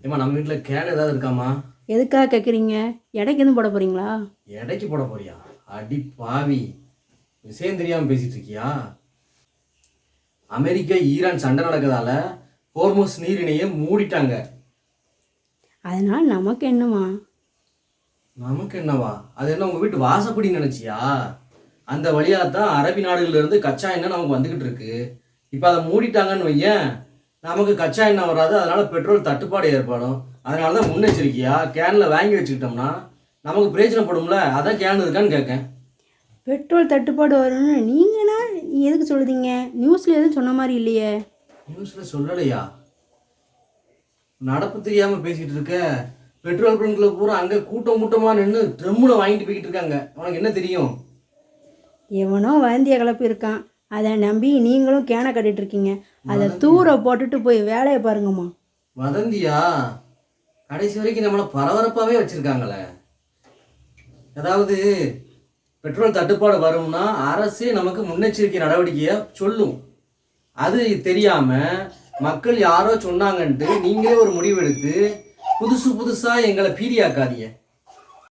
ஏம்மா நம்ம வீட்டில் கேன் ஏதாவது இருக்காம்மா? எதுக்காக கேட்குறீங்க? எடைக்கு எதுவும் போட போகிறீங்களா? எடைக்கு போட போறியா? அடி பாவி, விஷயம் தெரியாமல் பேசிட்டு இருக்கியா? அமெரிக்கா ஈரான் சண்டை நடக்கிறதால ஹோர்முஸ் நீரிணையை மூடிட்டாங்க. அதனால் நமக்கு என்னம்மா? நமக்கு என்னவா? அது என்ன உங்கள் வீட்டு வாசப்படி நினச்சியா? அந்த வழியாக தான் அரபி நாடுகள்லேருந்து கச்சா எண்ணெய் நமக்கு வந்துக்கிட்டு இருக்கு. இப்போ அதை மூடிட்டாங்கன்னு வையேன், நமக்கு கச்சா எண்ணெய் வராது. அதனால் பெட்ரோல் தட்டுப்பாடு ஏற்படும். அதனால தான் முன்னெச்சரிக்கையா கேனில் வாங்கி வச்சுக்கிட்டோம்னா நமக்கு பிரயோஜனப்படும்ல. அதான் கேன் இருக்கான்னு கேட்கேன். பெட்ரோல் தட்டுப்பாடு வரும்னு நீங்கன்னா எதுக்கு சொல்லுதீங்க? நியூஸில் எதுவும் சொன்ன மாதிரி இல்லையே. நியூஸில் சொல்லலையா? நடப்பு தெரியாமல் பேசிகிட்டு இருக்க. பெட்ரோல் பங்கில் பூரா அங்கே கூட்டமாக நின்று ட்ரம்மில் வாங்கிட்டு போய்கிட்டு இருக்காங்க. உனக்கு என்ன தெரியும்? எவனோ வதந்திய கலப்பு இருக்கான், அதை நம்பி நீங்களும் கேனை கட்டிட்டு இருக்கீங்க. அதை தூர போட்டுட்டு போய் வேலையை பாருங்கம்மா. வதந்தியா? கடைசி வரைக்கும் நம்மளை பரபரப்பாகவே வச்சுருக்காங்களே. அதாவது பெட்ரோல் தட்டுப்பாடு வரும்னா அரசே நமக்கு முன்னெச்சரிக்கை நடவடிக்கையை சொல்லும். அது தெரியாமல் மக்கள் யாரோ சொன்னாங்கன்ட்டு நீங்களே ஒரு முடிவெடுத்து புதுசாக எங்களை பீதியாக்காதீங்க.